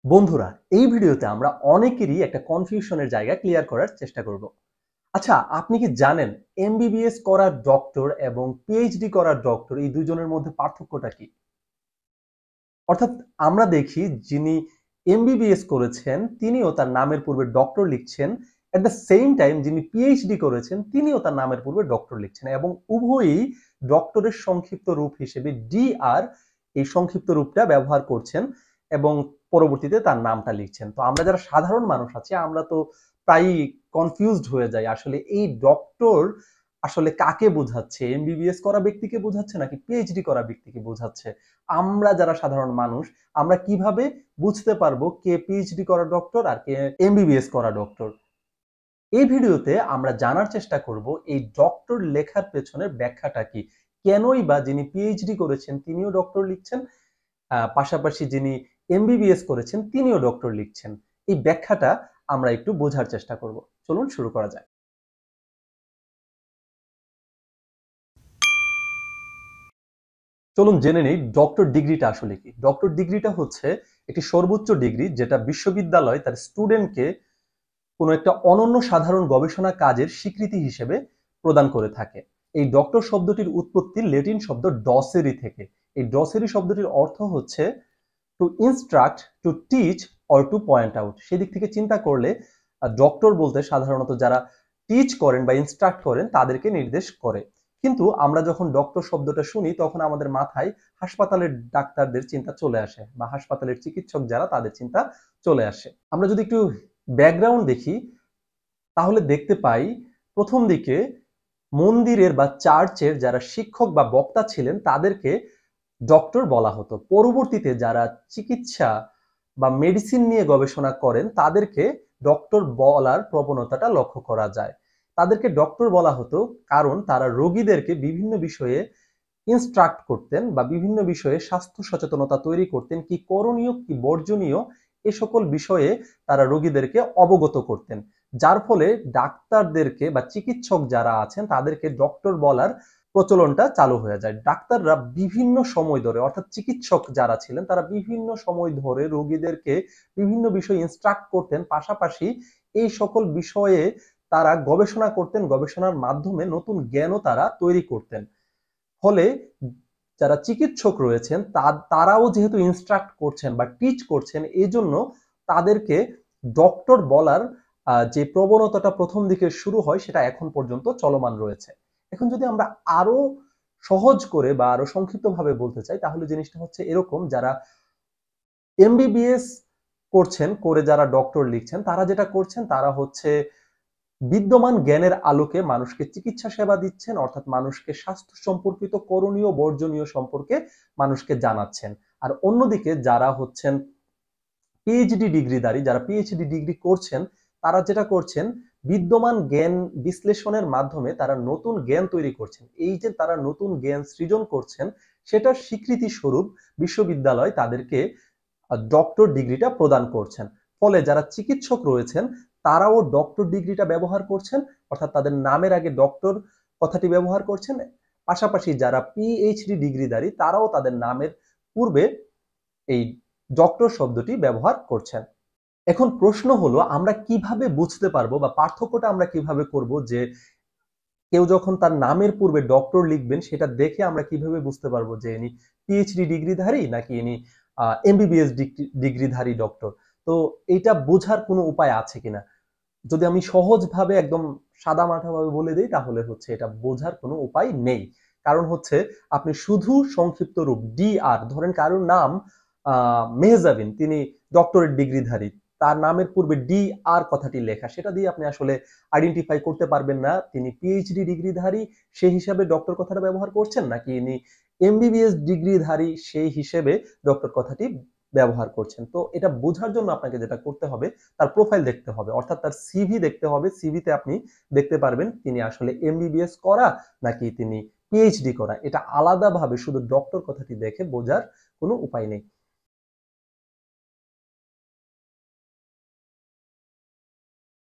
বন্ধুরা, এই ভিডিওতে আমরা অনেকেরই একটা কনফিউশনের জায়গা ক্লিয়ার করার চেষ্টা করব। আচ্ছা, আপনি কি জানেন এমবিবিএস করা ডক্টর এবং পিএইচডি করা ডক্টর এই দুজনের মধ্যে পার্থক্যটা কি? অর্থাৎ আমরা দেখি যিনি এমবিবিএস করেছেন তিনিও তার নামের পূর্বে ডক্টর লিখছেন, এট দ্য সেম টাইম যিনি পিএইচডি করেছেন তিনিও তার নামের পূর্বে ডক্টর লিখছেন এবং উভয়ই ডক্টরের সংক্ষিপ্ত রূপ হিসেবে ডিআর এই সংক্ষিপ্ত রূপটা ব্যবহার করছেন এবং পরবর্তীতে তার নামটা লিখছেন। তো আমরা যারা সাধারণ মানুষ আছি আমরা তো প্রায়ই কনফিউজড হয়ে যাই, আসলে এই ডক্টর আসলে কাকে বোঝাচ্ছে, এমবিবিএস করা ব্যক্তিকে বোঝাচ্ছে নাকি পিএইচডি করা ব্যক্তিকে বোঝাচ্ছে। আমরা যারা সাধারণ মানুষ আমরা কিভাবে বুঝতে পারবো কে পিএইচডি করা ডক্টর আর কে এমবিবিএস করা ডক্টর? এই ভিডিওতে আমরা জানার চেষ্টা করব এই ডক্টর লেখার পেছনের ব্যাখ্যাটা কি, কেনই বা যিনি পিএইচডি করেছেন তিনিও ডক্টর লিখছেন, পাশাপাশি যিনি এমবিবিএস করেছেন তিনিও ডক্টর লিখছেন। এই ব্যাখ্যাটা আমরা একটু বোঝার চেষ্টা করব। চলুন শুরু করা যাক। চলুন জেনে নেই ডক্টর ডিগ্রিটা আসলে কি। ডক্টর ডিগ্রিটা হচ্ছে একটি সর্বোচ্চ ডিগ্রি যেটা বিশ্ববিদ্যালয় তার স্টুডেন্টকে কোনো একটা অনন্য সাধারণ গবেষণা কাজের স্বীকৃতি হিসেবে প্রদান করে থাকে। এই ডক্টর শব্দটির উৎপত্তি ল্যাটিন শব্দ ডসেরি থেকে। এই ডসেরি শব্দটির অর্থ হচ্ছে to instruct, to teach or to point out. সেদিক থেকে চিন্তা করলে ডক্টর বলতে সাধারণত যারা টিচ করেন বা ইনস্ট্রাক্ট করেন তাদেরকে নির্দেশ করে। কিন্তু আমরা যখন ডক্টর শব্দটা শুনি তখন আমাদের মাথায় হাসপাতালের ডাক্তারদের চিন্তা চলে আসে বা হাসপাতালের চিকিৎসক যারা তাদের চিন্তা চলে আসে। আমরা যদি একটু ব্যাকগ্রাউন্ড দেখি তাহলে দেখতে পাই প্রথম দিকে মন্দিরের বা চার্চের যারা শিক্ষক বা বক্তা ছিলেন তাদেরকে ডক্টর বলা হতো। পরবর্তীতে যারা চিকিৎসা বা মেডিসিন নিয়ে গবেষণা করেন তাদেরকে ডক্টর বলার প্রবণতাটা লক্ষ্য করা যায়। তাদেরকে ডক্টর বলা হতো কারণ তারা রোগীদেরকে বিভিন্ন বিষয়ে ইনস্ট্রাক্ট করতেন বা বিভিন্ন বিষয়ে স্বাস্থ্য সচেতনতা তৈরি করতেন, কি করণীয় কি বর্জনীয় এ সকল বিষয়ে তারা রোগীদেরকে অবগত করতেন। যার ফলে ডাক্তারদেরকে বা চিকিৎসক যারা আছেন তাদেরকে ডক্টর বলার প্রচলনটা চালু হয়ে যায়। ডাক্তাররা বিভিন্ন সময় ধরে, অর্থাৎ চিকিৎসক যারা ছিলেন তারা বিভিন্ন সময় ধরে রোগীদেরকে বিভিন্ন বিষয় ইনস্ট্রাক্ট করতেন, পাশাপাশি এই সকল বিষয়ে তারা গবেষণা করতেন, গবেষণার মাধ্যমে নতুন জ্ঞানও তারা তৈরি করতেন। ফলে যারা চিকিৎসক রয়েছেন তারাও যেহেতু ইনস্ট্রাক্ট করছেন বা টিচ করছেন, এই জন্য তাদেরকে ডক্টর বলার যে প্রবণতাটা প্রথম দিকে শুরু হয় সেটা এখন পর্যন্ত চলমান রয়েছে। এখন যদি আমরা আরো সহজ করে বা আরো সংক্ষিপ্ত ভাবে বলতে চাই তাহলে জিনিসটা হচ্ছে এরকম, যারা এমবিবিএস করছেন করে যারা ডক্টর লিখছেন তারা যেটা করছেন তারা হচ্ছে বিদ্যমান জ্ঞানের আলোকে মানুষকে চিকিৎসা সেবা দিচ্ছেন, অর্থাৎ মানুষকে স্বাস্থ্য সম্পর্কিত করণীয় বর্জনীয় সম্পর্কে মানুষকে জানাচ্ছেন। আর অন্যদিকে যারা হচ্ছেন পিএইচডি ডিগ্রিধারী, যারা পিএইচডি ডিগ্রি করছেন তারা যেটা করছেন বিদ্যমান জ্ঞান বিশ্লেষণের মাধ্যমে তারা নতুন জ্ঞান তৈরি করছেন। এই যে তারা নতুন জ্ঞান সৃজন করছেন সেটার স্বীকৃতি স্বরূপ বিশ্ববিদ্যালয় তাদেরকে ডক্টর ডিগ্রিটা প্রদান করছেন। ফলে যারা চিকিৎসক রয়েছেন তারাও ডক্টর ডিগ্রিটা ব্যবহার করছেন, অর্থাৎ তাদের নামের আগে ডক্টর কথাটি ব্যবহার করছেন। পাশাপাশি যারা পিএইচডি ডিগ্রিধারী তারাও তাদের নামের পূর্বে এই ডক্টর শব্দটি ব্যবহার করছেন। এখন প্রশ্ন হলো আমরা কিভাবে বুঝতে পারবো বা পার্থক্যটা আমরা কিভাবে করব যে কেউ যখন তার নামের পূর্বে ডক্টর লিখবেন সেটা দেখে আমরা কিভাবে বুঝতে পারবো যে ইনি পিএইচডি ডিগ্রিধারী নাকি ইনি এমবিবিএস ডিগ্রিধারী ডক্টর। তো এইটা বোঝার কোনো উপায় আছে কিনা? যদি আমি সহজভাবে একদম সাদামাটাভাবে বলে দিই তাহলে হচ্ছে এটা বোঝার কোনো উপায় নেই। কারণ হচ্ছে আপনি শুধু সংক্ষিপ্ত রূপ ডিআর ধরেন, কারোর নাম মেহজাবিন, তিনি ডক্টরেট ডিগ্রিধারী, তার নামের পূর্বে ডি আর কথাটি লেখা, সেটা দিয়ে আপনি আসলে আইডেন্টিফাই করতে পারবেন না তিনি পিএইচডি ডিগ্রিধারী সেই হিসাবে ডক্টর কথাটা ব্যবহার করছেন নাকি ইনি এমবিবিএস ডিগ্রিধারী সেই হিসেবে ডক্টর কথাটি ব্যবহার করছেন। তো এটা বোঝার জন্য আপনাকে যেটা করতে হবে তার প্রোফাইল দেখতে হবে, অর্থাৎ তার সিভি দেখতে হবে। সিভিতে আপনি দেখতে পারবেন তিনি আসলে এমবিবিএস করা নাকি তিনি পিএইচডি করা। এটা আলাদাভাবে শুধু ডক্টর কথাটি দেখে বোঝার কোনো উপায় নেই।